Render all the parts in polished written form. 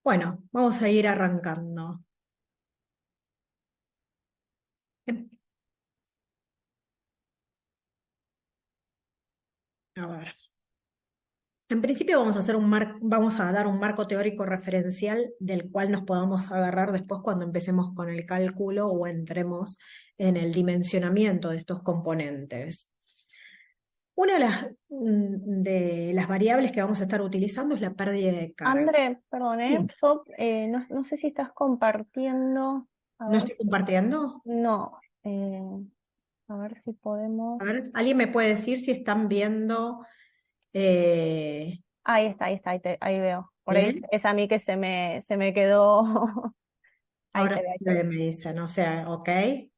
Bueno, vamos a ir arrancando. En, a ver, en principio vamos a dar un marco teórico referencial del cual nos podamos agarrar después cuando empecemos con el cálculo o entremos en el dimensionamiento de estos componentes. Una de las variables que vamos a estar utilizando es la pérdida de carga. André, perdón, Sí. yo no sé si estás compartiendo. A ¿No ver estoy si. compartiendo? No, a ver si A podemos. ver, ¿alguien me puede decir si están viendo? eh, Ahí veo. Por ahí ¿Bien? es a mí que se me quedó. Ahí Ahora se sí ve, ahí se ve. me dicen, o sea, ok,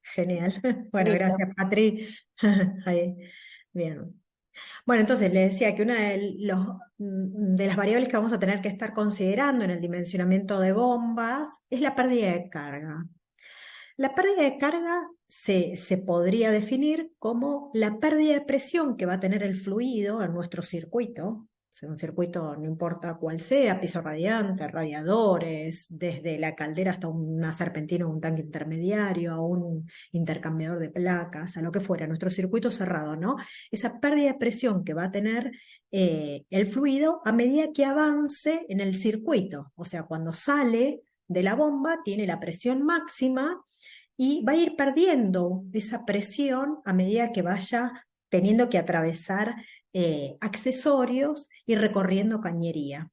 genial. Bueno, Listo. gracias, Patri. Ahí, bien. Bueno, entonces le decía que una de las variables que vamos a tener que estar considerando en el dimensionamiento de bombas es la pérdida de carga. La pérdida de carga se podría definir como la pérdida de presión que va a tener el fluido en nuestro circuito. O sea, un circuito, no importa cuál sea, piso radiante, radiadores, desde la caldera hasta una serpentina o un tanque intermediario, a un intercambiador de placas, a lo que fuera, nuestro circuito cerrado, ¿no? Esa pérdida de presión que va a tener el fluido a medida que avance en el circuito. O sea, cuando sale de la bomba, tiene la presión máxima y va a ir perdiendo esa presión a medida que vaya teniendo que atravesar accesorios y recorriendo cañería.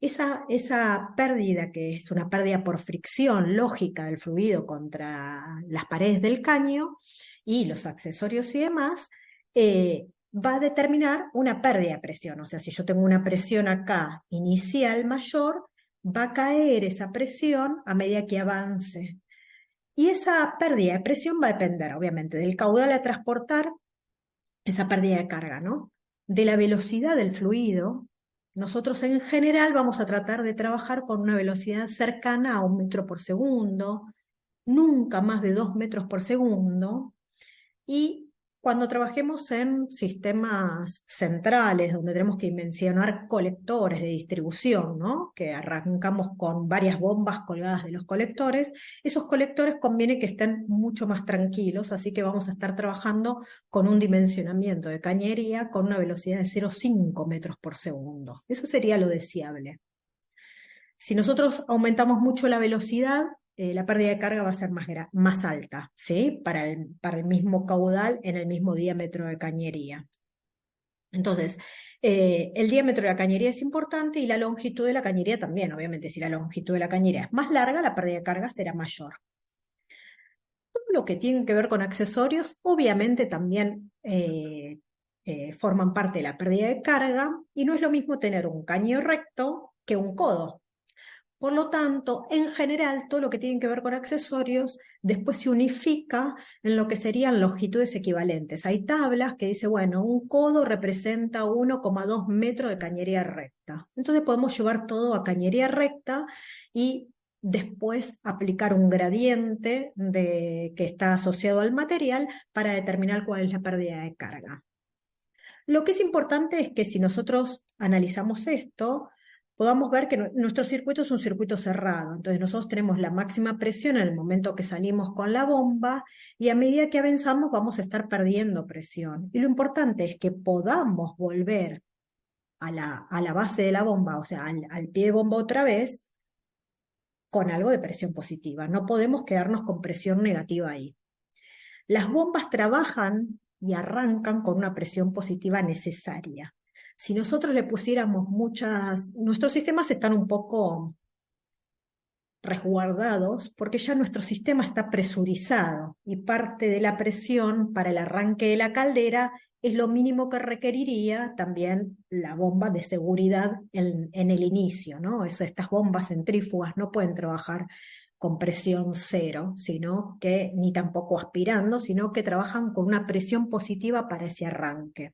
Esa pérdida, que es una pérdida por fricción lógica del fluido contra las paredes del caño y los accesorios y demás, va a determinar una pérdida de presión. O sea, si yo tengo una presión acá inicial mayor, va a caer esa presión a medida que avance. Y esa pérdida de presión va a depender, obviamente, del caudal a transportar, esa pérdida de carga, ¿no? De la velocidad del fluido. Nosotros en general vamos a tratar de trabajar con una velocidad cercana a 1 metro por segundo, nunca más de 2 metros por segundo, y cuando trabajemos en sistemas centrales, donde tenemos que dimensionar colectores de distribución, ¿no? Que arrancamos con varias bombas colgadas de los colectores, esos colectores conviene que estén mucho más tranquilos, así que vamos a estar trabajando con un dimensionamiento de cañería con una velocidad de 0,5 metros por segundo. Eso sería lo deseable. Si nosotros aumentamos mucho la velocidad, la pérdida de carga va a ser más alta, ¿sí? Para el mismo caudal en el mismo diámetro de cañería. Entonces, el diámetro de la cañería es importante y la longitud de la cañería también. Obviamente, si la longitud de la cañería es más larga, la pérdida de carga será mayor. Todo lo que tiene que ver con accesorios, obviamente también forman parte de la pérdida de carga, y no es lo mismo tener un caño recto que un codo. Por lo tanto, en general, todo lo que tiene que ver con accesorios después se unifica en lo que serían longitudes equivalentes. Hay tablas que dice, bueno, un codo representa 1,2 metros de cañería recta. Entonces podemos llevar todo a cañería recta y después aplicar un gradiente que está asociado al material para determinar cuál es la pérdida de carga. Lo que es importante es que si nosotros analizamos esto, podamos ver que nuestro circuito es un circuito cerrado. Entonces nosotros tenemos la máxima presión en el momento que salimos con la bomba y a medida que avanzamos vamos a estar perdiendo presión. Y lo importante es que podamos volver a la base de la bomba, o sea, al pie de bomba otra vez, con algo de presión positiva. No podemos quedarnos con presión negativa ahí. Las bombas trabajan y arrancan con una presión positiva necesaria. Si nosotros le pusiéramos nuestros sistemas están un poco resguardados porque ya nuestro sistema está presurizado y parte de la presión para el arranque de la caldera es lo mínimo que requeriría también la bomba de seguridad en el inicio, ¿no? Estas bombas centrífugas no pueden trabajar con presión cero, sino que, ni tampoco aspirando, sino que trabajan con una presión positiva para ese arranque.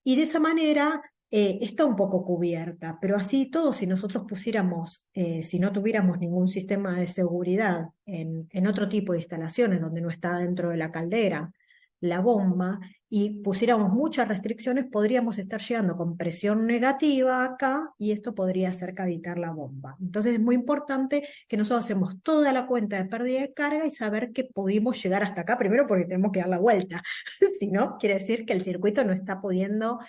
Y de esa manera está un poco cubierta, pero así todo, si nosotros pusiéramos, si no tuviéramos ningún sistema de seguridad en otro tipo de instalaciones donde no está dentro de la caldera, la bomba y pusiéramos muchas restricciones, podríamos estar llegando con presión negativa acá y esto podría hacer cavitar la bomba. Entonces es muy importante que nosotros hacemos toda la cuenta de pérdida de carga y saber que pudimos llegar hasta acá, primero porque tenemos que dar la vuelta, si no, quiere decir que el circuito no está pudiendo,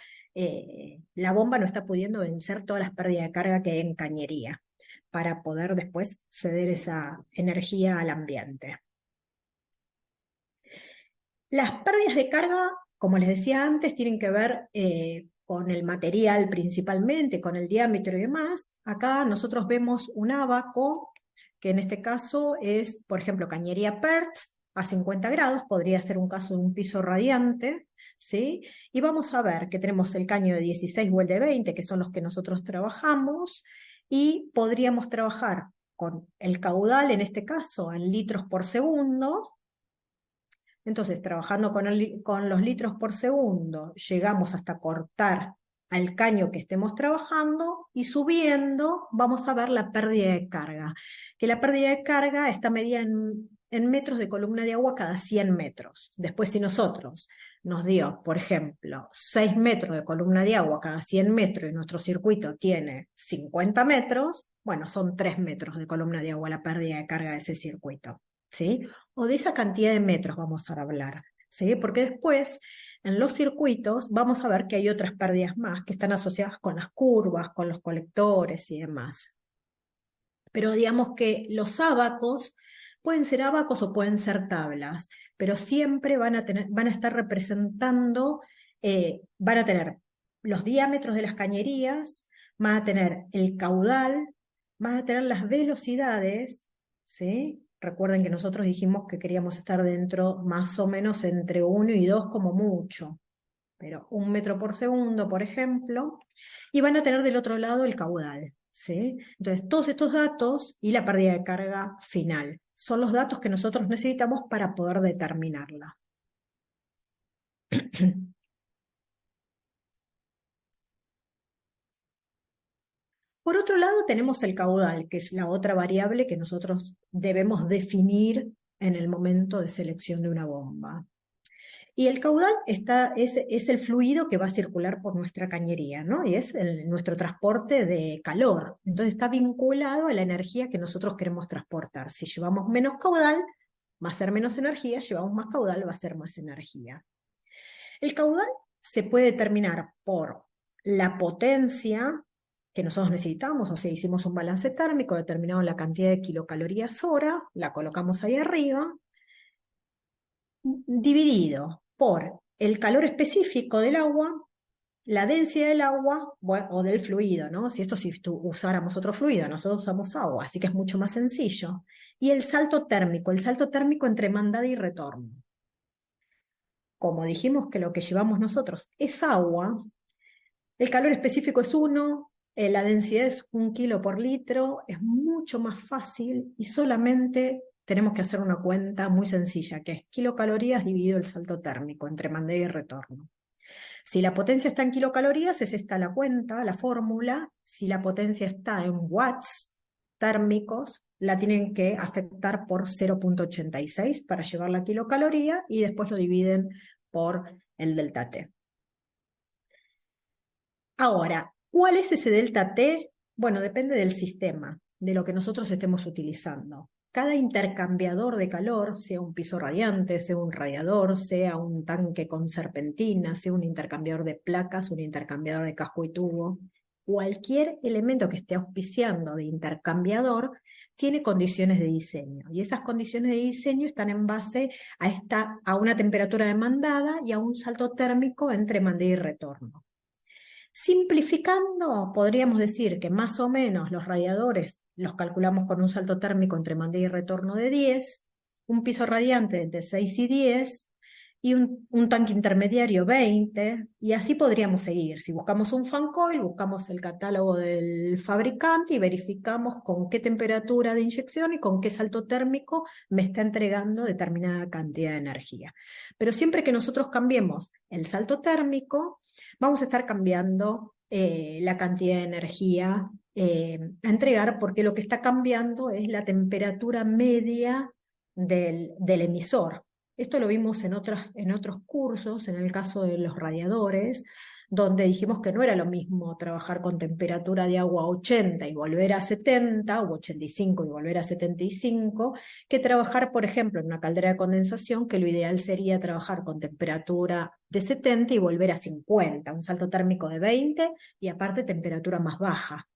la bomba no está pudiendo vencer todas las pérdidas de carga que hay en cañería para poder después ceder esa energía al ambiente. Las pérdidas de carga, como les decía antes, tienen que ver con el material principalmente, con el diámetro y demás. Acá nosotros vemos un ábaco, que en este caso es, por ejemplo, cañería PERT a 50 grados, podría ser un caso de un piso radiante, ¿sí? Y vamos a ver que tenemos el caño de 16 o el de 20, que son los que nosotros trabajamos, y podríamos trabajar con el caudal, en este caso, en litros por segundo. Entonces, trabajando con los litros por segundo, llegamos hasta cortar al caño que estemos trabajando y subiendo vamos a ver la pérdida de carga, que la pérdida de carga está medida en metros de columna de agua cada 100 metros. Después, si nosotros nos dio, por ejemplo, 6 metros de columna de agua cada 100 metros y nuestro circuito tiene 50 metros, bueno, son 3 metros de columna de agua la pérdida de carga de ese circuito, ¿sí? O de esa cantidad de metros vamos a hablar, ¿sí? Porque después en los circuitos vamos a ver que hay otras pérdidas más que están asociadas con las curvas, con los colectores y demás. Pero digamos que los ábacos pueden ser ábacos o pueden ser tablas, pero siempre van a estar representando, van a tener los diámetros de las cañerías, van a tener el caudal, van a tener las velocidades, ¿sí? Recuerden que nosotros dijimos que queríamos estar dentro más o menos entre 1 y 2 como mucho, pero 1 metro por segundo, por ejemplo, y van a tener del otro lado el caudal, ¿sí? Entonces, todos estos datos y la pérdida de carga final son los datos que nosotros necesitamos para poder determinarla. Por otro lado, tenemos el caudal, que es la otra variable que nosotros debemos definir en el momento de selección de una bomba. Y el caudal es el fluido que va a circular por nuestra cañería, ¿no? Y es nuestro transporte de calor. Entonces está vinculado a la energía que nosotros queremos transportar. Si llevamos menos caudal, va a ser menos energía, llevamos más caudal, va a ser más energía. El caudal se puede determinar por la potencia que nosotros necesitamos, o sea, hicimos un balance térmico, determinamos la cantidad de kilocalorías hora, la colocamos ahí arriba, dividido por el calor específico del agua, la densidad del agua o del fluido, ¿no? Si usáramos otro fluido, nosotros usamos agua, así que es mucho más sencillo. Y el salto térmico entre mandada y retorno. Como dijimos que lo que llevamos nosotros es agua, el calor específico es 1, la densidad es 1 kilo por litro, es mucho más fácil y solamente tenemos que hacer una cuenta muy sencilla, que es kilocalorías dividido el salto térmico entre mandada y retorno. Si la potencia está en kilocalorías, es esta la cuenta, la fórmula. Si la potencia está en watts térmicos, la tienen que afectar por 0,86 para llevar la kilocaloría y después lo dividen por el delta T. Ahora, ¿cuál es ese delta T? Bueno, depende del sistema, de lo que nosotros estemos utilizando. Cada intercambiador de calor, sea un piso radiante, sea un radiador, sea un tanque con serpentina, sea un intercambiador de placas, un intercambiador de casco y tubo, cualquier elemento que esté auspiciando de intercambiador tiene condiciones de diseño. Y esas condiciones de diseño están en base a una temperatura demandada y a un salto térmico entre mandada y retorno. Simplificando, podríamos decir que más o menos los radiadores los calculamos con un salto térmico entre mandada y retorno de 10, un piso radiante de 6 y 10, y un tanque intermediario 20, y así podríamos seguir. Si buscamos un fan coil, buscamos el catálogo del fabricante y verificamos con qué temperatura de inyección y con qué salto térmico me está entregando determinada cantidad de energía. Pero siempre que nosotros cambiemos el salto térmico, vamos a estar cambiando la cantidad de energía a entregar, porque lo que está cambiando es la temperatura media del emisor. Esto lo vimos en otros cursos, en el caso de los radiadores, donde dijimos que no era lo mismo trabajar con temperatura de agua 80 y volver a 70, o 85 y volver a 75, que trabajar, por ejemplo, en una caldera de condensación, que lo ideal sería trabajar con temperatura de 70 y volver a 50, un salto térmico de 20 y aparte temperatura más baja,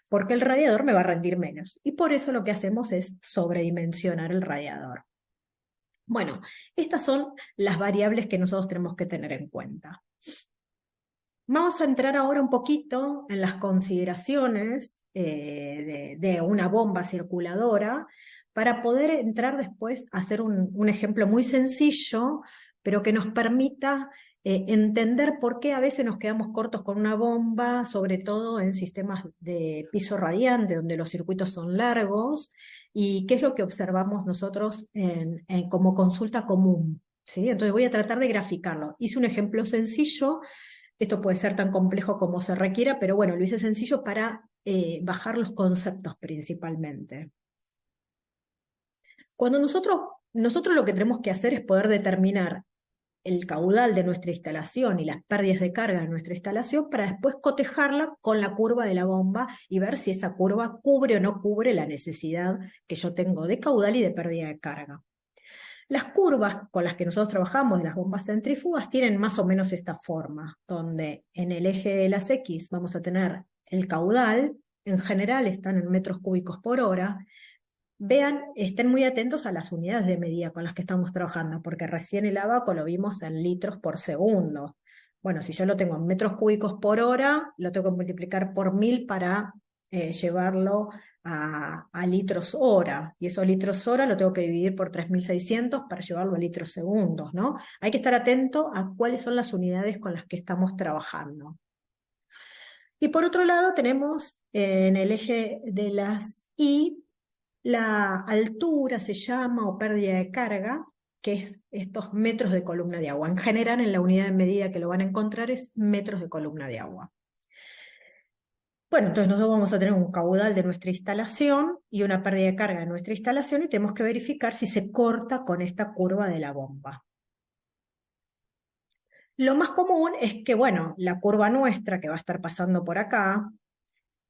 porque el radiador me va a rendir menos. Y por eso lo que hacemos es sobredimensionar el radiador. Bueno, estas son las variables que nosotros tenemos que tener en cuenta. Vamos a entrar ahora un poquito en las consideraciones de una bomba circuladora para poder entrar después a hacer un ejemplo muy sencillo, pero que nos permita entender por qué a veces nos quedamos cortos con una bomba, sobre todo en sistemas de piso radiante, donde los circuitos son largos, y qué es lo que observamos nosotros como consulta común. ¿Sí? Entonces voy a tratar de graficarlo. Hice un ejemplo sencillo. Esto puede ser tan complejo como se requiera, pero bueno, lo hice sencillo para bajar los conceptos principalmente. Cuando nosotros lo que tenemos que hacer es poder determinar el caudal de nuestra instalación y las pérdidas de carga de nuestra instalación para después cotejarla con la curva de la bomba y ver si esa curva cubre o no cubre la necesidad que yo tengo de caudal y de pérdida de carga. Las curvas con las que nosotros trabajamos de las bombas centrífugas tienen más o menos esta forma, donde en el eje de las X vamos a tener el caudal, en general están en metros cúbicos por hora. Vean, estén muy atentos a las unidades de medida con las que estamos trabajando, porque recién el abaco lo vimos en litros por segundo. Bueno, si yo lo tengo en metros cúbicos por hora, lo tengo que multiplicar por 1000 para llevarlo a litros hora. Y eso litros hora lo tengo que dividir por 3600 para llevarlo a litros segundos, ¿no? Hay que estar atento a cuáles son las unidades con las que estamos trabajando. Y por otro lado tenemos en el eje de las Y la altura, se llama, o pérdida de carga, que es estos metros de columna de agua. En general, en la unidad de medida que lo van a encontrar es metros de columna de agua. Bueno, entonces nosotros vamos a tener un caudal de nuestra instalación y una pérdida de carga de nuestra instalación y tenemos que verificar si se corta con esta curva de la bomba. Lo más común es que, bueno, la curva nuestra, que va a estar pasando por acá,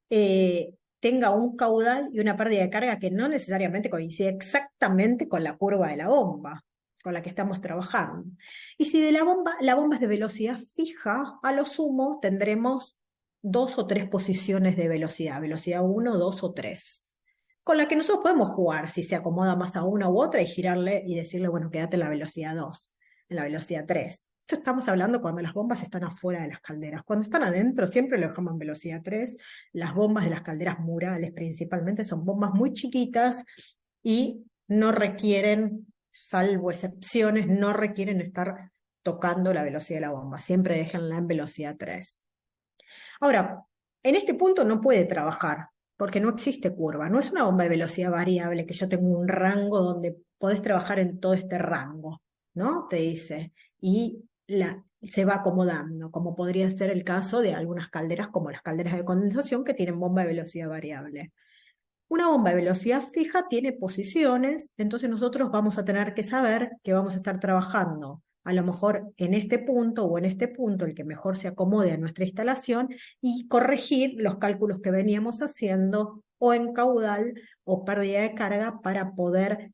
tenga un caudal y una pérdida de carga que no necesariamente coincide exactamente con la curva de la bomba con la que estamos trabajando. Y si de la bomba es de velocidad fija, a lo sumo tendremos 2 o 3 posiciones de velocidad, velocidad 1, 2 o 3, con la que nosotros podemos jugar si se acomoda más a una u otra y girarle y decirle, bueno, quédate en la velocidad 2, en la velocidad 3. Esto estamos hablando cuando las bombas están afuera de las calderas. Cuando están adentro siempre lo dejamos en velocidad 3. Las bombas de las calderas murales principalmente son bombas muy chiquitas y no requieren, salvo excepciones, no requieren estar tocando la velocidad de la bomba. Siempre déjenla en velocidad 3. Ahora, en este punto no puede trabajar, porque no existe curva. No es una bomba de velocidad variable que yo tengo un rango donde podés trabajar en todo este rango, ¿no? Te dice. Y se va acomodando, como podría ser el caso de algunas calderas, como las calderas de condensación, que tienen bomba de velocidad variable. Una bomba de velocidad fija tiene posiciones, entonces nosotros vamos a tener que saber que vamos a estar trabajando a lo mejor en este punto o en este punto, el que mejor se acomode a nuestra instalación, y corregir los cálculos que veníamos haciendo o en caudal o pérdida de carga para poder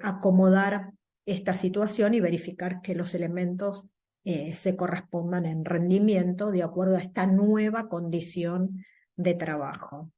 acomodar esta situación y verificar que los elementos se correspondan en rendimiento de acuerdo a esta nueva condición de trabajo.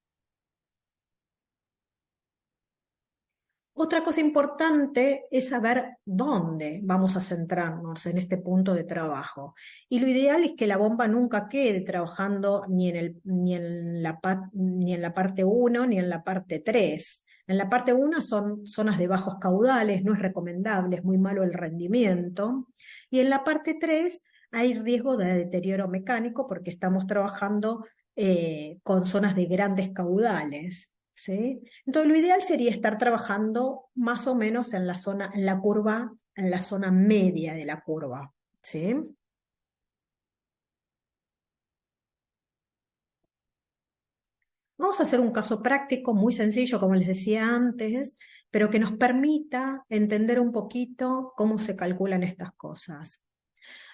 Otra cosa importante es saber dónde vamos a centrarnos en este punto de trabajo. Y lo ideal es que la bomba nunca quede trabajando ni en la parte 1 ni en la parte 3. En la parte 1 son zonas de bajos caudales, no es recomendable, es muy malo el rendimiento. Y en la parte 3 hay riesgo de deterioro mecánico porque estamos trabajando con zonas de grandes caudales. ¿Sí? Entonces, lo ideal sería estar trabajando más o menos en la zona, en la curva, en la zona media de la curva. ¿Sí? Vamos a hacer un caso práctico muy sencillo, como les decía antes, pero que nos permita entender un poquito cómo se calculan estas cosas.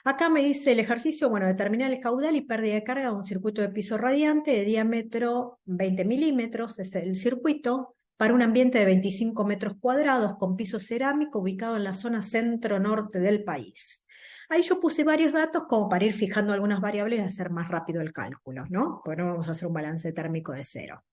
Acá me dice el ejercicio, bueno, determinar el caudal y pérdida de carga de un circuito de piso radiante de diámetro 20 milímetros, es el circuito, para un ambiente de 25 metros cuadrados con piso cerámico ubicado en la zona centro-norte del país. Ahí yo puse varios datos como para ir fijando algunas variables y hacer más rápido el cálculo, ¿no? Porque no vamos a hacer un balance térmico de cero.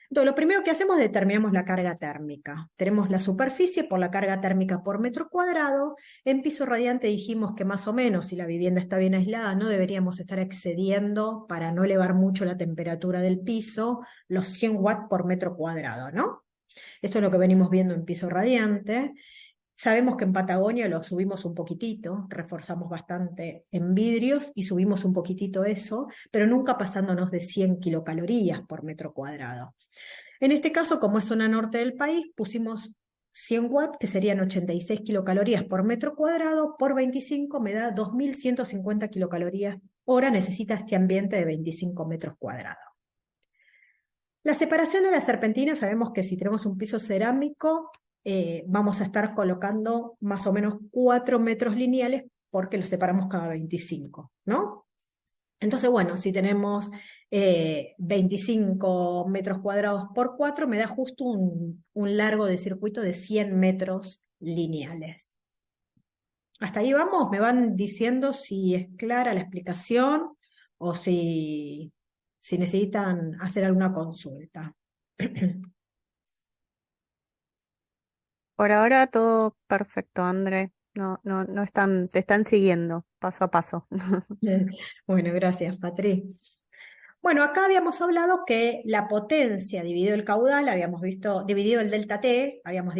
Entonces, lo primero que hacemos es determinamos la carga térmica. Tenemos la superficie por la carga térmica por metro cuadrado. En piso radiante dijimos que más o menos, si la vivienda está bien aislada, no deberíamos estar excediendo, para no elevar mucho la temperatura del piso, los 100 watts por metro cuadrado, ¿no? Esto es lo que venimos viendo en piso radiante. Sabemos que en Patagonia lo subimos un poquitito, reforzamos bastante en vidrios y subimos un poquitito eso, pero nunca pasándonos de 100 kilocalorías por metro cuadrado. En este caso, como es zona norte del país, pusimos 100 watts, que serían 86 kilocalorías por metro cuadrado, por 25 me da 2150 kilocalorías hora, necesita este ambiente de 25 metros cuadrados. La separación de la serpentina, sabemos que si tenemos un piso cerámico, vamos a estar colocando más o menos 4 metros lineales porque los separamos cada 25, ¿no? Entonces, bueno, si tenemos 25 metros cuadrados por 4, me da justo un largo de circuito de 100 metros lineales. Hasta ahí vamos, me van diciendo si es clara la explicación o si necesitan hacer alguna consulta. Por ahora todo perfecto, André. No están, te están siguiendo paso a paso. Bueno, gracias, Patri. Bueno, acá habíamos hablado que la potencia dividido el caudal, habíamos visto, dividido el delta T, habíamos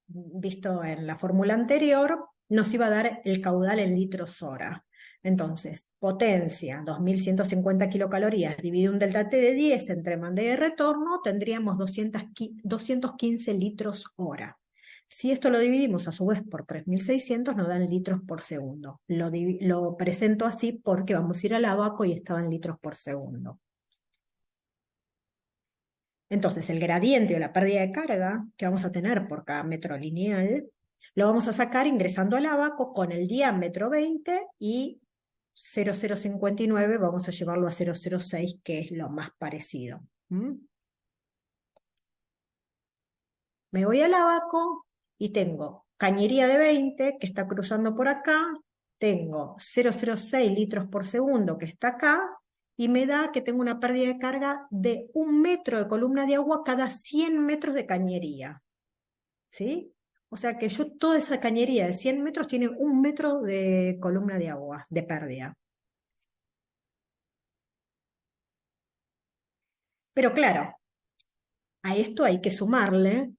visto en la fórmula anterior, nos iba a dar el caudal en litros hora. Entonces, potencia, 2150 kilocalorías, dividido un delta T de 10 entre manda y retorno, tendríamos 215 litros hora. Si esto lo dividimos a su vez por 3600, nos dan litros por segundo. Lo presento así porque vamos a ir al abaco y estaba en litros por segundo. Entonces, el gradiente o la pérdida de carga que vamos a tener por cada metro lineal, lo vamos a sacar ingresando al abaco con el diámetro 20 y 0,059 vamos a llevarlo a 0,06, que es lo más parecido. Me voy al abaco y tengo cañería de 20 que está cruzando por acá, tengo 0,06 litros por segundo que está acá, y me da que tengo una pérdida de carga de 1 metro de columna de agua cada 100 metros de cañería. ¿Sí? O sea que yo toda esa cañería de 100 metros tiene 1 metro de columna de agua, de pérdida. Pero claro, a esto hay que sumarle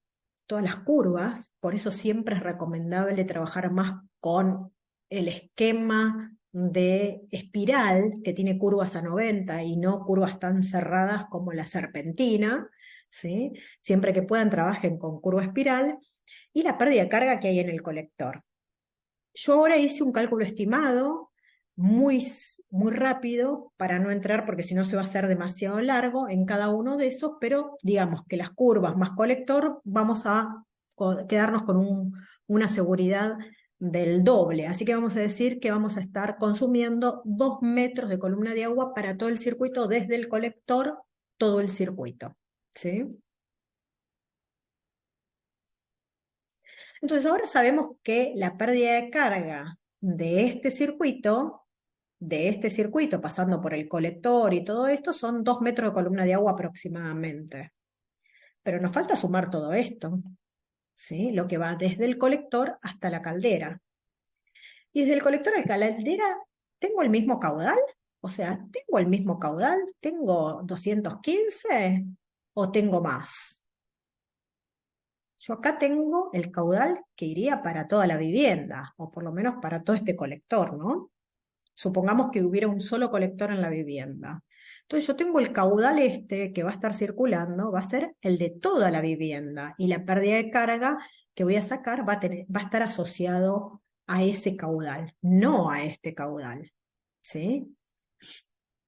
todas las curvas, por eso siempre es recomendable trabajar más con el esquema de espiral, que tiene curvas a 90 y no curvas tan cerradas como la serpentina, ¿sí? Siempre que puedan trabajen con curva espiral, y la pérdida de carga que hay en el colector. Yo ahora hice un cálculo estimado muy rápido para no entrar, porque si no se va a hacer demasiado largo en cada uno de esos, pero digamos que las curvas más colector vamos a quedarnos con una seguridad del doble. Así que vamos a decir que vamos a estar consumiendo 2 metros de columna de agua para todo el circuito, desde el colector, todo el circuito. ¿Sí? Entonces ahora sabemos que la pérdida de carga de este circuito, pasando por el colector y todo esto, son 2 metros de columna de agua aproximadamente. Pero nos falta sumar todo esto, ¿sí? Lo que va desde el colector hasta la caldera. Y desde el colector a la caldera, ¿tengo el mismo caudal? O sea, ¿tengo el mismo caudal? ¿Tengo 215 o tengo más? Yo acá tengo el caudal que iría para toda la vivienda, o por lo menos para todo este colector, ¿no? Supongamos que hubiera un solo colector en la vivienda. Entonces yo tengo el caudal este que va a estar circulando, va a ser el de toda la vivienda, y la pérdida de carga que voy a sacar va a estar asociado a ese caudal, no a este caudal. ¿Sí?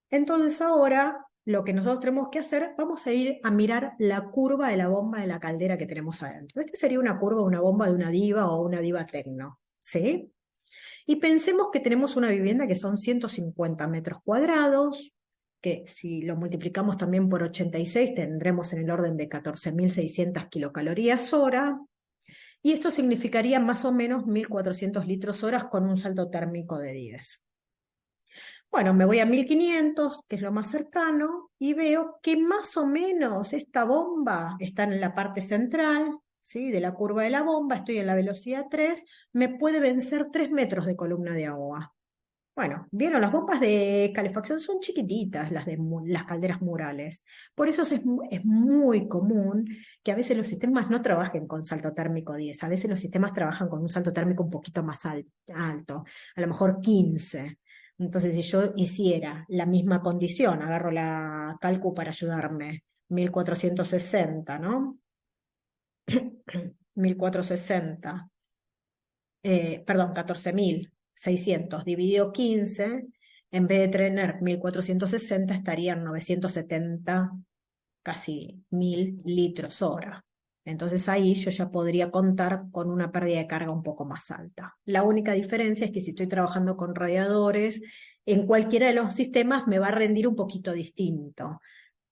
Entonces ahora lo que nosotros tenemos que hacer, vamos a ir a mirar la curva de la bomba de la caldera que tenemos adentro. Esta sería una curva, una bomba de una diva o una diva tecno, ¿sí? Y pensemos que tenemos una vivienda que son 150 metros cuadrados, que si lo multiplicamos también por 86 tendremos en el orden de 14.600 kilocalorías hora, y esto significaría más o menos 1.400 litros horas con un salto térmico de 10. Bueno, me voy a 1.500, que es lo más cercano, y veo que más o menos esta bomba está en la parte central, ¿sí? De la curva de la bomba, estoy en la velocidad 3, me puede vencer 3 metros de columna de agua. Bueno, vieron, las bombas de calefacción son chiquititas, las calderas murales. Por eso es muy común que a veces los sistemas no trabajen con salto térmico 10, a veces los sistemas trabajan con un salto térmico un poquito más alto, a lo mejor 15. Entonces, si yo hiciera la misma condición, agarro la calcu para ayudarme, 1.460, ¿no? 1.460, perdón, 14.600 dividido 15, en vez de tener 1.460 estarían 970, casi 1.000 litros hora. Entonces ahí yo ya podría contar con una pérdida de carga un poco más alta. La única diferencia es que si estoy trabajando con radiadores, en cualquiera de los sistemas me va a rendir un poquito distinto.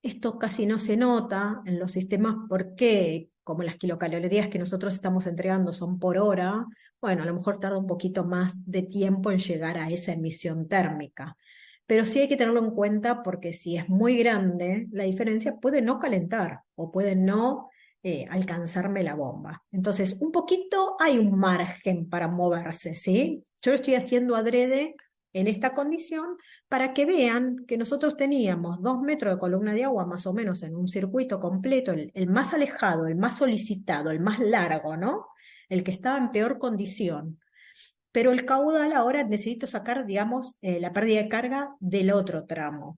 Esto casi no se nota en los sistemas porque, como las kilocalorías que nosotros estamos entregando son por hora, bueno, a lo mejor tarda un poquito más de tiempo en llegar a esa emisión térmica. Pero sí hay que tenerlo en cuenta porque si es muy grande, la diferencia puede no calentar o puede no alcanzarme la bomba. Entonces, un poquito hay un margen para moverse, ¿sí? Yo lo estoy haciendo adrede en esta condición para que vean que nosotros teníamos 2 metros de columna de agua más o menos en un circuito completo, el más alejado, el más solicitado, el más largo, ¿no? El que estaba en peor condición. Pero el caudal ahora necesito sacar, digamos, la pérdida de carga del otro tramo.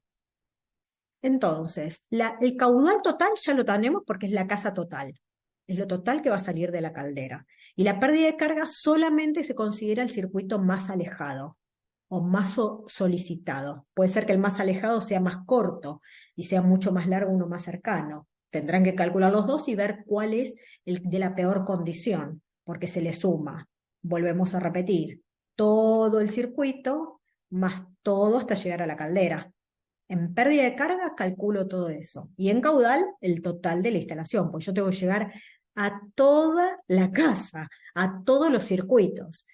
Entonces, el caudal total ya lo tenemos porque es la casa total. Es lo total que va a salir de la caldera. Y la pérdida de carga solamente se considera el circuito más alejado o más solicitado. Puede ser que el más alejado sea más corto y sea mucho más largo uno más cercano. Tendrán que calcular los dos y ver cuál es el de la peor condición, porque se le suma. Volvemos a repetir, todo el circuito más todo hasta llegar a la caldera. En pérdida de carga calculo todo eso. Y en caudal, el total de la instalación, pues yo tengo que llegar a toda la casa, a todos los circuitos.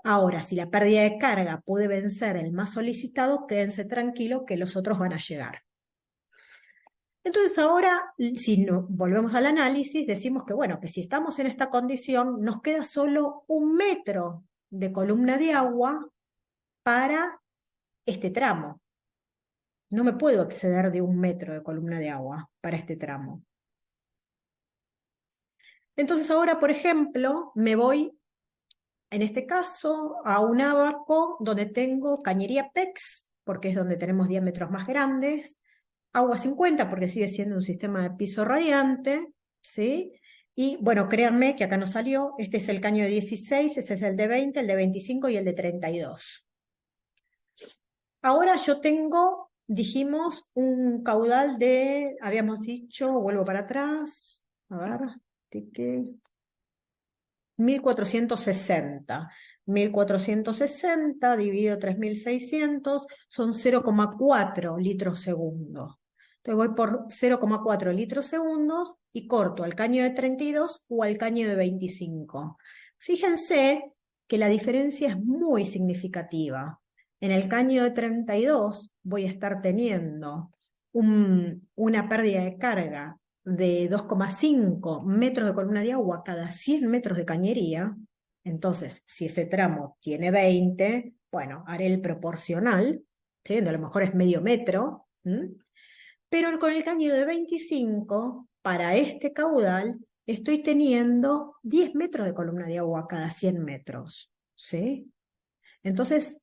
Ahora, si la pérdida de carga puede vencer el más solicitado, quédense tranquilos que los otros van a llegar. Entonces ahora, si no, volvemos al análisis, decimos que bueno, que si estamos en esta condición, nos queda solo 1 metro de columna de agua para este tramo. No me puedo exceder de 1 metro de columna de agua para este tramo. Entonces ahora, por ejemplo, me voy, en este caso, a un abaco donde tengo cañería PEX, porque es donde tenemos diámetros más grandes, agua 50, porque sigue siendo un sistema de piso radiante, ¿sí? Y bueno, créanme que acá no salió, este es el caño de 16, este es el de 20, el de 25 y el de 32. Ahora yo tengo, dijimos, un caudal de, habíamos dicho, vuelvo para atrás, a ver, tique, 1460. 1460 dividido 3600 son 0,4 litros segundo. Entonces voy por 0,4 litros segundos y corto al caño de 32 o al caño de 25. Fíjense que la diferencia es muy significativa. En el caño de 32 voy a estar teniendo una pérdida de carga de 2,5 metros de columna de agua cada 100 metros de cañería. Entonces, si ese tramo tiene 20, bueno, haré el proporcional, ¿sí? A lo mejor es medio metro, ¿m? Pero con el caño de 25, para este caudal, estoy teniendo 10 metros de columna de agua cada 100 metros, ¿sí? Entonces,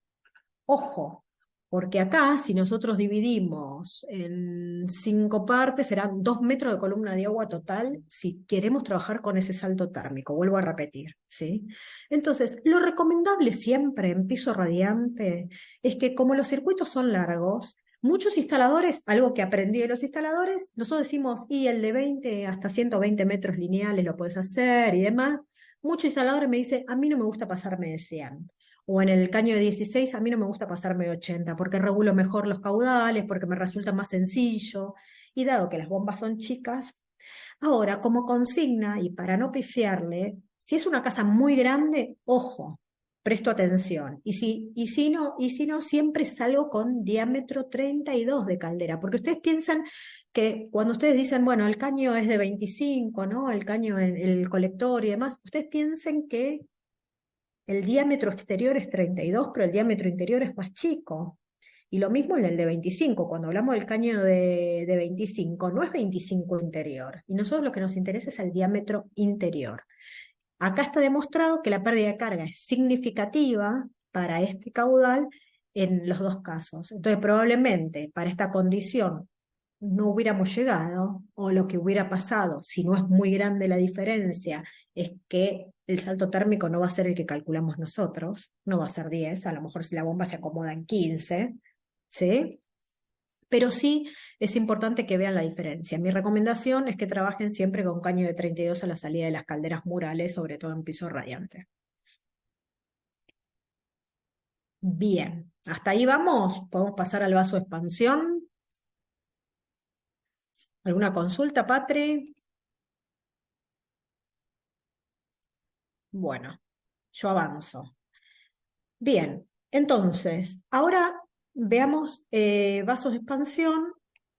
ojo, porque acá, si nosotros dividimos en 5 partes, serán 2 metros de columna de agua total si queremos trabajar con ese salto térmico. Vuelvo a repetir, ¿sí? Entonces, lo recomendable siempre en piso radiante es que como los circuitos son largos, Muchos instaladores, algo que aprendí de los instaladores, nosotros decimos, y el de 20 hasta 120 metros lineales lo puedes hacer y demás. Muchos instaladores me dicen, a mí no me gusta pasarme de 100. O en el caño de 16, a mí no me gusta pasarme de 80, porque regulo mejor los caudales, porque me resulta más sencillo. Y dado que las bombas son chicas, ahora como consigna, y para no pifiarle, si es una casa muy grande, ojo, presto atención. Y si no, siempre salgo con diámetro 32 de caldera, porque ustedes piensan que cuando ustedes dicen, bueno, el caño es de 25, ¿no? El caño, el colector y demás, ustedes piensen que el diámetro exterior es 32, pero el diámetro interior es más chico. Y lo mismo en el de 25, cuando hablamos del caño de 25, no es 25 interior. Y nosotros lo que nos interesa es el diámetro interior. Acá está demostrado que la pérdida de carga es significativa para este caudal en los dos casos. Entonces, probablemente para esta condición no hubiéramos llegado, o lo que hubiera pasado, si no es muy grande la diferencia, es que el salto térmico no va a ser el que calculamos nosotros, no va a ser 10, a lo mejor si la bomba se acomoda en 15, ¿sí? Pero sí es importante que vean la diferencia. Mi recomendación es que trabajen siempre con caño de 32 a la salida de las calderas murales, sobre todo en piso radiante. Bien, hasta ahí vamos. Podemos pasar al vaso de expansión. ¿Alguna consulta, Patri? Bueno, yo avanzo. Bien, entonces, ahora veamos vasos de expansión,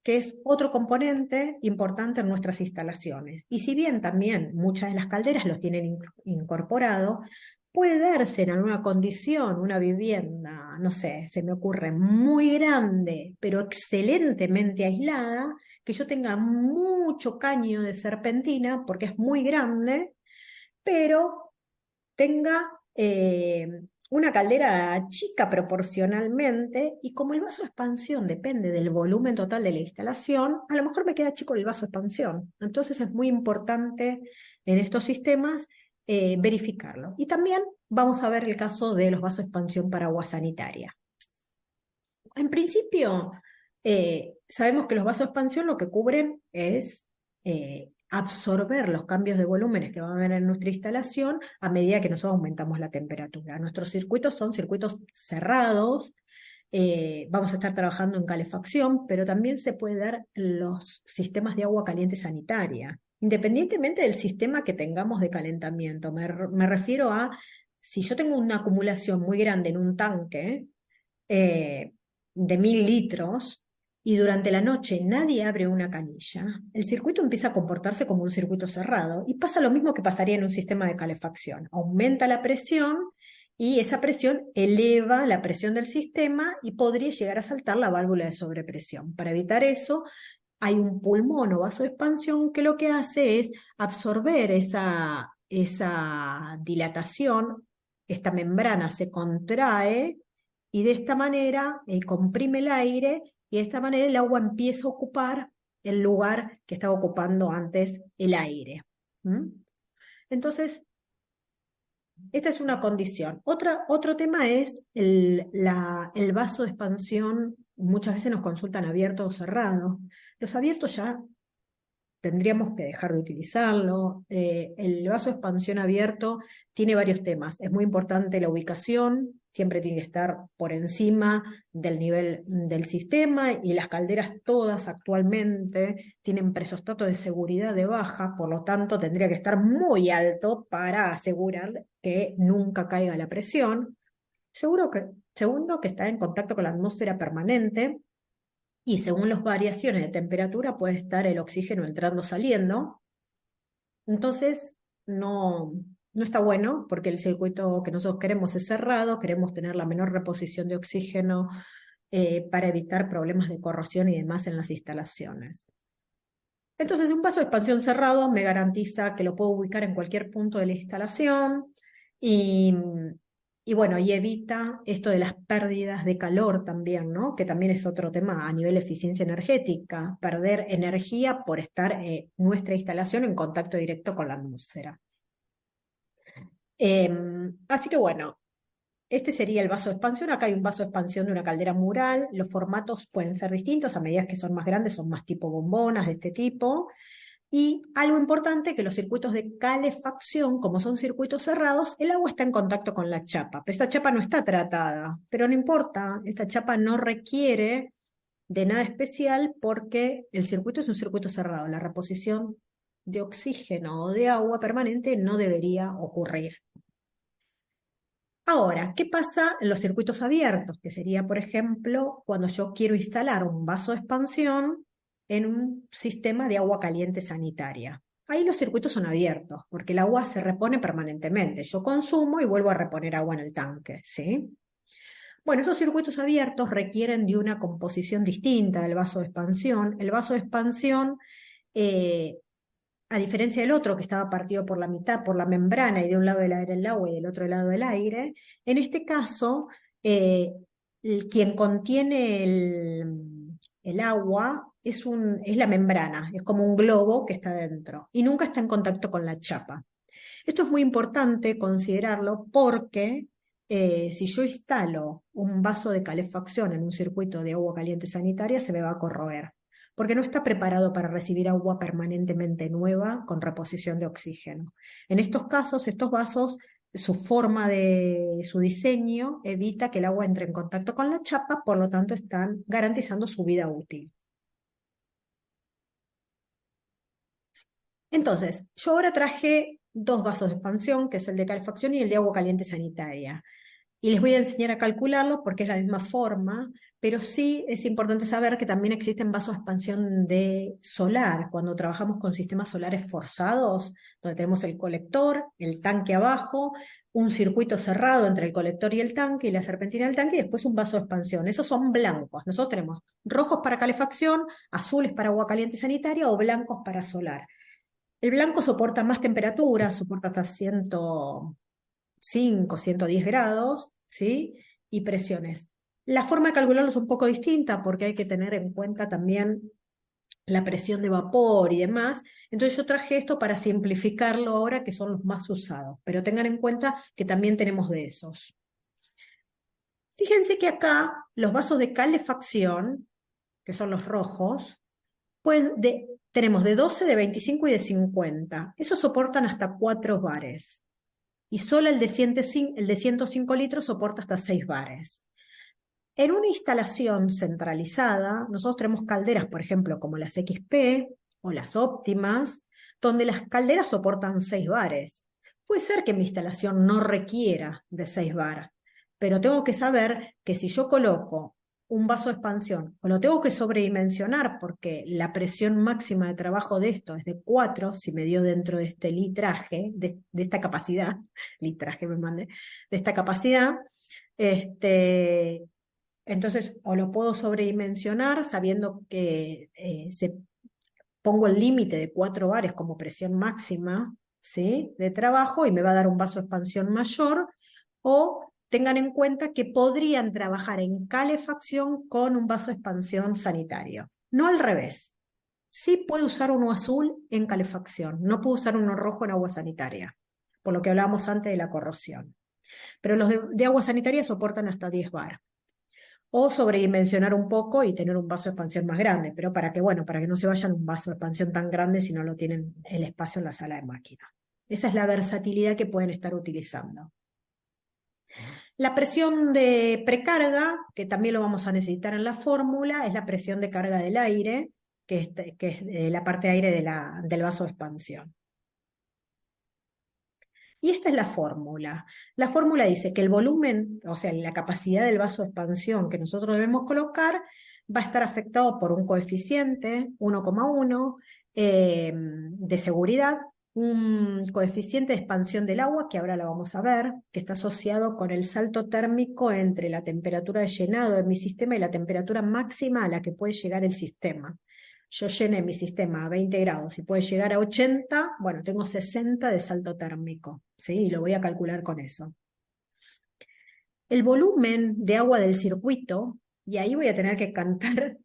que es otro componente importante en nuestras instalaciones. Y si bien también muchas de las calderas los tienen incorporado, puede darse en alguna condición una vivienda, no sé, se me ocurre, muy grande, pero excelentemente aislada, que yo tenga mucho caño de serpentina, porque es muy grande, pero tenga una caldera chica proporcionalmente, y como el vaso de expansión depende del volumen total de la instalación, a lo mejor me queda chico el vaso de expansión. Entonces es muy importante en estos sistemas verificarlo. Y también vamos a ver el caso de los vasos de expansión para agua sanitaria. En principio, sabemos que los vasos de expansión lo que cubren es absorber los cambios de volúmenes que va a haber en nuestra instalación a medida que nosotros aumentamos la temperatura. Nuestros circuitos son circuitos cerrados, vamos a estar trabajando en calefacción, pero también se puede dar los sistemas de agua caliente sanitaria, independientemente del sistema que tengamos de calentamiento. Me refiero a, si yo tengo una acumulación muy grande en un tanque, eh, de 1000 litros, y durante la noche nadie abre una canilla, el circuito empieza a comportarse como un circuito cerrado y pasa lo mismo que pasaría en un sistema de calefacción. Aumenta la presión y esa presión eleva la presión del sistema y podría llegar a saltar la válvula de sobrepresión. Para evitar eso, hay un pulmón o vaso de expansión que lo que hace es absorber esa dilatación. Esta membrana se contrae y de esta manera comprime el aire, y de esta manera el agua empieza a ocupar el lugar que estaba ocupando antes el aire. ¿Mm? Entonces, esta es una condición. Otro tema es el vaso de expansión. Muchas veces nos consultan abierto o cerrado. Los abiertos ya tendríamos que dejar de utilizarlo. El vaso de expansión abierto tiene varios temas. Es muy importante la ubicación, siempre tiene que estar por encima del nivel del sistema, y las calderas todas actualmente tienen presostato de seguridad de baja, por lo tanto tendría que estar muy alto para asegurar que nunca caiga la presión. Segundo, que está en contacto con la atmósfera permanente, y según las variaciones de temperatura puede estar el oxígeno entrando o saliendo. Entonces, no está bueno, porque el circuito que nosotros queremos es cerrado, queremos tener la menor reposición de oxígeno para evitar problemas de corrosión y demás en las instalaciones. Entonces, un vaso de expansión cerrado me garantiza que lo puedo ubicar en cualquier punto de la instalación, y, y bueno, y evita esto de las pérdidas de calor también, ¿no? Que también es otro tema a nivel de eficiencia energética, perder energía por estar nuestra instalación en contacto directo con la atmósfera. Así que bueno, Este sería el vaso de expansión. Acá hay un vaso de expansión de una caldera mural. Los formatos pueden ser distintos. A medida que son más grandes, son más tipo bombonas de este tipo. Y algo importante, que los circuitos de calefacción, como son circuitos cerrados, el agua está en contacto con la chapa, pero esta chapa no está tratada, pero no importa, esta chapa no requiere de nada especial porque el circuito es un circuito cerrado, la reposición de oxígeno o de agua permanente no debería ocurrir. Ahora, ¿qué pasa en los circuitos abiertos? Que sería, por ejemplo, cuando yo quiero instalar un vaso de expansión en un sistema de agua caliente sanitaria. Ahí los circuitos son abiertos, porque el agua se repone permanentemente. Yo consumo y vuelvo a reponer agua en el tanque, ¿sí? Bueno, esos circuitos abiertos requieren de una composición distinta del vaso de expansión. El vaso de expansión eh, a diferencia del otro que estaba partido por la mitad, por la membrana, y de un lado del aire el agua y del otro lado el aire, en este caso, eh, quien contiene el agua es la membrana, es como un globo que está dentro y nunca está en contacto con la chapa. Esto es muy importante considerarlo porque si yo instalo un vaso de calefacción en un circuito de agua caliente sanitaria, se me va a corroer, porque no está preparado para recibir agua permanentemente nueva con reposición de oxígeno. En estos casos, estos vasos, su forma de su diseño evita que el agua entre en contacto con la chapa, por lo tanto están garantizando su vida útil. Entonces, yo ahora traje dos vasos de expansión, que es el de calefacción y el de agua caliente sanitaria. Y les voy a enseñar a calcularlo porque es la misma forma, pero sí es importante saber que también existen vasos de expansión de solar. Cuando trabajamos con sistemas solares forzados, donde tenemos el colector, el tanque abajo, un circuito cerrado entre el colector y el tanque y la serpentina del tanque y después un vaso de expansión. Esos son blancos. Nosotros tenemos rojos para calefacción, azules para agua caliente sanitaria o blancos para solar. El blanco soporta más temperatura, soporta hasta 105, 110 grados, ¿sí? Y presiones. La forma de calcularlo es un poco distinta porque hay que tener en cuenta también la presión de vapor y demás. Entonces yo traje esto para simplificarlo ahora, que son los más usados, pero tengan en cuenta que también tenemos de esos. Fíjense que acá los vasos de calefacción, que son los rojos, pues tenemos de 12, de 25 y de 50. Esos soportan hasta 4 bares. Y solo el de 105 litros soporta hasta 6 bares. En una instalación centralizada, nosotros tenemos calderas, por ejemplo, como las XP o las óptimas, donde las calderas soportan 6 bares. Puede ser que mi instalación no requiera de 6 bar, pero tengo que saber que si yo coloco un vaso de expansión o lo tengo que sobredimensionar porque la presión máxima de trabajo de esto es de 4, si me dio dentro de este litraje, de esta capacidad, litraje me mandé, de esta capacidad, este, entonces, o lo puedo sobredimensionar sabiendo que pongo el límite de 4 bares como presión máxima, ¿sí? De trabajo y me va a dar un vaso de expansión mayor, o tengan en cuenta que podrían trabajar en calefacción con un vaso de expansión sanitario. No al revés. Sí puedo usar uno azul en calefacción, no puedo usar uno rojo en agua sanitaria, por lo que hablábamos antes de la corrosión. Pero los de agua sanitaria soportan hasta 10 bar o sobredimensionar un poco y tener un vaso de expansión más grande, pero para que, bueno, para que no se vayan un vaso de expansión tan grande si no lo tienen el espacio en la sala de máquina. Esa es la versatilidad que pueden estar utilizando. La presión de precarga, que también lo vamos a necesitar en la fórmula, es la presión de carga del aire, que es la parte de aire del vaso de expansión. Y esta es la fórmula. La fórmula dice que el volumen, o sea, la capacidad del vaso de expansión que nosotros debemos colocar, va a estar afectado por un coeficiente 1,1 de seguridad, un coeficiente de expansión del agua, que ahora lo vamos a ver, que está asociado con el salto térmico entre la temperatura de llenado de mi sistema y la temperatura máxima a la que puede llegar el sistema. Yo llené mi sistema a 20 grados y puede llegar a 80, bueno, tengo 60 de salto térmico, ¿sí? Y lo voy a calcular con eso. El volumen de agua del circuito, y ahí voy a tener que cantar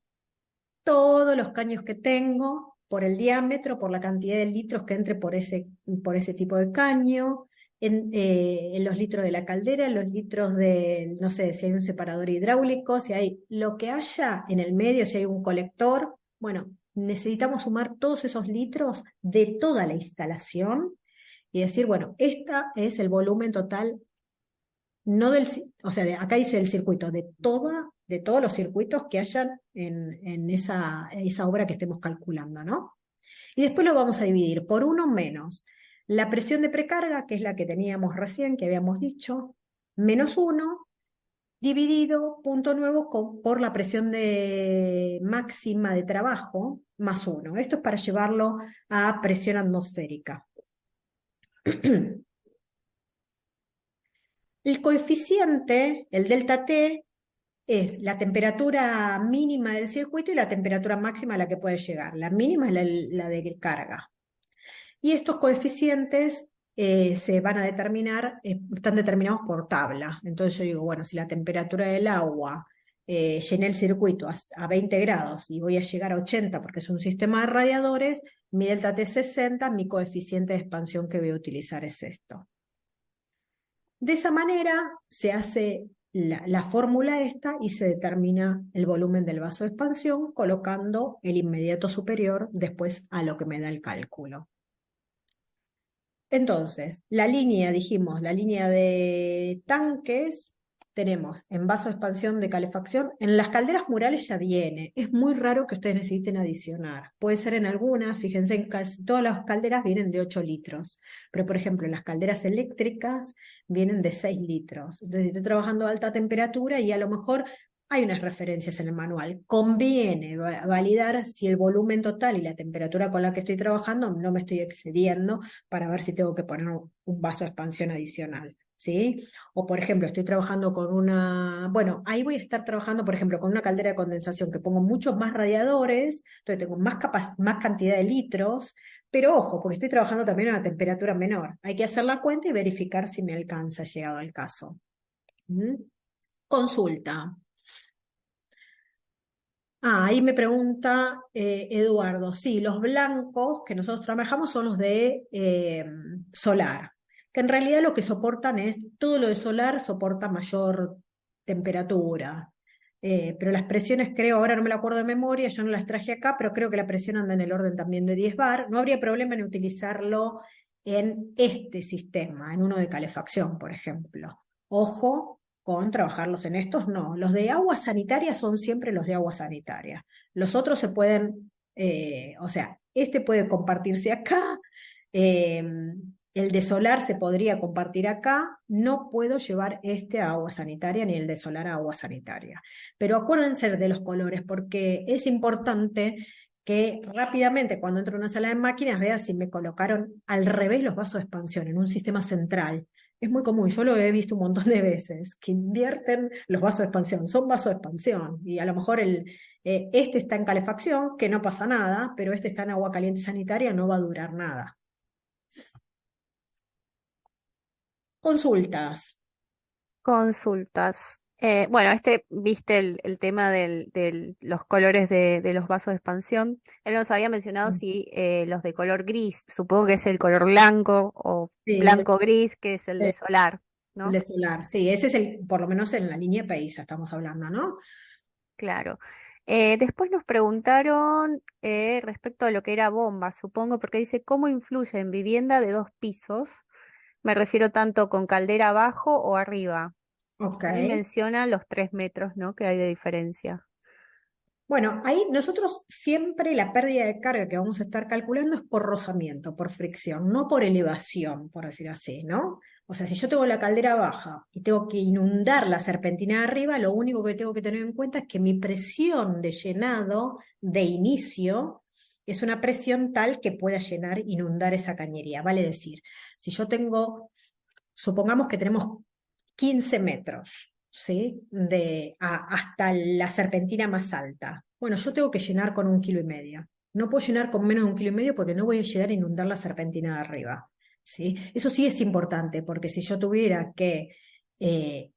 todos los caños que tengo por el diámetro, por la cantidad de litros que entre por ese tipo de caño, en los litros de la caldera, en los litros de, no sé, si hay un separador hidráulico, si hay lo que haya en el medio, si hay un colector. Bueno, necesitamos sumar todos esos litros de toda la instalación y decir, bueno, esta es el volumen total, no o sea, acá dice el circuito, de todos los circuitos que hayan en esa obra que estemos calculando, ¿no? Y después lo vamos a dividir por uno menos la presión de precarga, que es la que teníamos recién, que habíamos dicho, menos uno, dividido, punto nuevo, por la presión de máxima de trabajo, más uno. Esto es para llevarlo a presión atmosférica. El coeficiente, el delta T, es la temperatura mínima del circuito y la temperatura máxima a la que puede llegar. La mínima es la de carga. Y estos coeficientes se van a determinar, están determinados por tabla. Entonces yo digo, bueno, si la temperatura del agua, llené el circuito a 20 grados y voy a llegar a 80 porque es un sistema de radiadores, mi delta T es 60, mi coeficiente de expansión que voy a utilizar es esto. De esa manera se hace la fórmula esta y se determina el volumen del vaso de expansión colocando el inmediato superior después a lo que me da el cálculo. Entonces, la línea, dijimos, la línea de tanques, tenemos en vaso de expansión de calefacción. En las calderas murales ya viene. Es muy raro que ustedes necesiten adicionar. Puede ser en algunas, fíjense, en casi todas las calderas vienen de 8 litros. Pero, por ejemplo, en las calderas eléctricas vienen de 6 litros. Entonces, estoy trabajando a alta temperatura y a lo mejor hay unas referencias en el manual. Conviene validar si el volumen total y la temperatura con la que estoy trabajando no me estoy excediendo para ver si tengo que poner un vaso de expansión adicional, ¿sí? O por ejemplo, estoy trabajando con bueno, ahí voy a estar trabajando, por ejemplo, con una caldera de condensación que pongo muchos más radiadores, entonces tengo más cantidad de litros, pero ojo, porque estoy trabajando también a una temperatura menor. Hay que hacer la cuenta y verificar si me alcanza llegado el caso. ¿Mm? Consulta. Ahí me pregunta Eduardo, sí, los blancos que nosotros trabajamos son los de solar, que en realidad lo que soportan es, todo lo de solar soporta mayor temperatura. Pero las presiones creo, ahora no me la acuerdo de memoria, yo no las traje acá, pero creo que la presión anda en el orden también de 10 bar. No habría problema en utilizarlo en este sistema, en uno de calefacción, por ejemplo. Ojo con trabajarlos en estos, no. Los de agua sanitaria son siempre los de agua sanitaria. Los otros se pueden, o sea, este puede compartirse acá, eh, el de solar se podría compartir acá, no puedo llevar este a agua sanitaria ni el de solar a agua sanitaria. Pero acuérdense de los colores porque es importante que rápidamente cuando entro a una sala de máquinas vea si me colocaron al revés los vasos de expansión en un sistema central. Es muy común, yo lo he visto un montón de veces, que invierten los vasos de expansión, son vasos de expansión, y a lo mejor este está en calefacción, que no pasa nada, pero este está en agua caliente sanitaria, no va a durar nada. Consultas. Consultas. Bueno, viste el tema de los colores de los vasos de expansión. Él nos había mencionado si los de color gris, supongo que es el color blanco o Sí, blanco-gris, que es el de solar, el ¿no? de solar, sí, ese es por lo menos en la línea PEISA estamos hablando, ¿no? Claro. Después nos preguntaron respecto a lo que era bomba, supongo, porque dice, ¿cómo influye en vivienda de 2 pisos? Me refiero tanto con caldera abajo o arriba. Ok. Y menciona los 3 metros, ¿no? Que hay de diferencia. Bueno, ahí nosotros siempre la pérdida de carga que vamos a estar calculando es por rozamiento, por fricción, no por elevación, por decir así, ¿no? O sea, si yo tengo la caldera baja y tengo que inundar la serpentina de arriba, lo único que tengo que tener en cuenta es que mi presión de llenado de inicio es una presión tal que pueda llenar, inundar esa cañería. Vale decir, si yo tengo, supongamos que tenemos 15 metros, ¿sí? Hasta la serpentina más alta. Bueno, yo tengo que llenar con 1,5 kilos. No puedo llenar con menos de 1,5 kilos porque no voy a llegar a inundar la serpentina de arriba, ¿sí? Eso sí es importante, porque si yo tuviera que eh,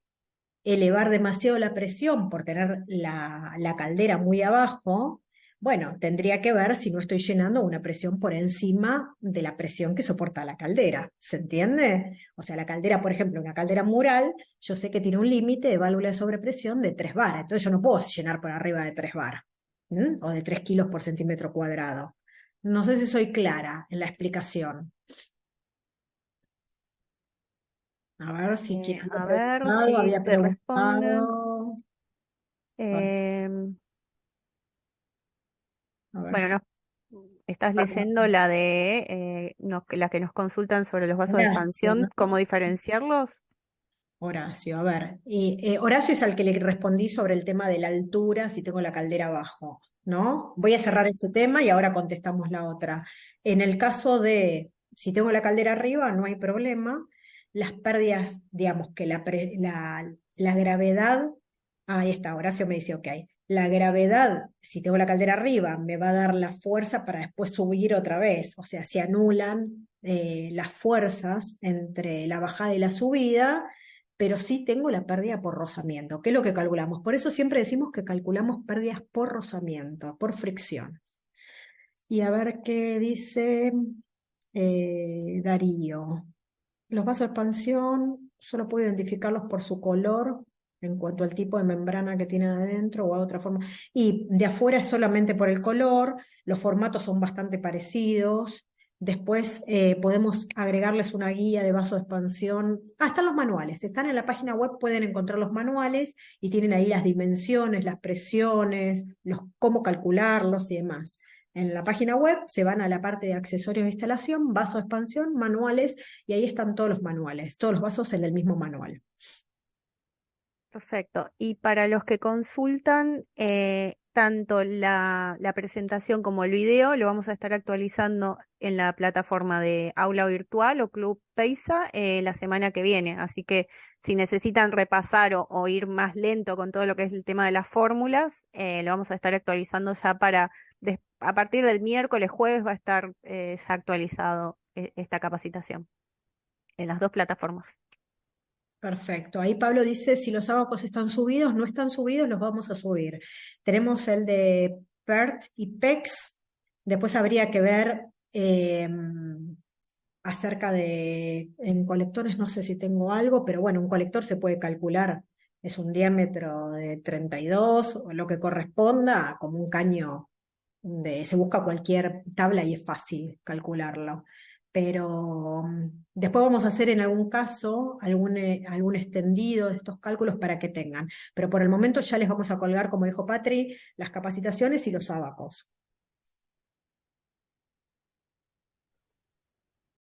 elevar demasiado la presión por tener la caldera muy abajo, Bueno, tendría que ver si no estoy llenando una presión por encima de la presión que soporta la caldera. ¿Se entiende? O sea, la caldera, por ejemplo, una caldera mural, yo sé que tiene un límite de válvula de sobrepresión de 3 bar. Entonces yo no puedo llenar por arriba de 3 bar. O de 3 kilos por centímetro cuadrado. No sé si soy clara en la explicación. A ver si quien A ver si había te responde. preguntado. Em, A ver bueno, si. estás leyendo la de la que nos consultan sobre los vasos de Horacio, expansión, ¿no? cómo diferenciarlos. Horacio, a ver. Horacio es al que le respondí sobre el tema de la altura, si tengo la caldera abajo, ¿no? Voy a Sí. cerrar ese tema y ahora contestamos la otra. En el caso de si tengo la caldera arriba, no hay problema. Las pérdidas, digamos que la gravedad, ahí está, Horacio me dice, ok, la gravedad, si tengo la caldera arriba, me va a dar la fuerza para después subir otra vez. O sea, se anulan las fuerzas entre la bajada y la subida, pero sí tengo la pérdida por rozamiento, que es lo que calculamos. Por eso siempre decimos que calculamos pérdidas por rozamiento, por fricción. Y a ver qué dice Darío. Los vasos de expansión solo puedo identificarlos por su color en cuanto al tipo de membrana que tienen adentro o a otra forma. Y de afuera es solamente por el color, los formatos son bastante parecidos. Después podemos agregarles una guía de vaso de expansión. Ah, están los manuales. Están en la página web, pueden encontrar los manuales y tienen ahí las dimensiones, las presiones, cómo calcularlos y demás. En la página web se van a la parte de accesorios de instalación, vaso de expansión, manuales, y ahí están todos los manuales, todos los vasos en el mismo manual. Perfecto. Y para los que consultan, tanto la presentación como el video lo vamos a estar actualizando en la plataforma de Aula Virtual o Club Peisa la semana que viene. Así que si necesitan repasar o ir más lento con todo lo que es el tema de las fórmulas, lo vamos a estar actualizando ya a partir del miércoles, jueves va a estar ya actualizado esta capacitación en las dos plataformas. Perfecto. Ahí Pablo dice, si los abacos están subidos, no están subidos, los vamos a subir. Tenemos el de PERT y PEX. Después habría que ver acerca en colectores, no sé si tengo algo, pero bueno, un colector se puede calcular. Es un diámetro de 32 o lo que corresponda, como un caño se busca cualquier tabla y es fácil calcularlo. Pero después vamos a hacer en algún caso algún extendido de estos cálculos para que tengan. Pero por el momento ya les vamos a colgar, como dijo Patri, las capacitaciones y los abacos.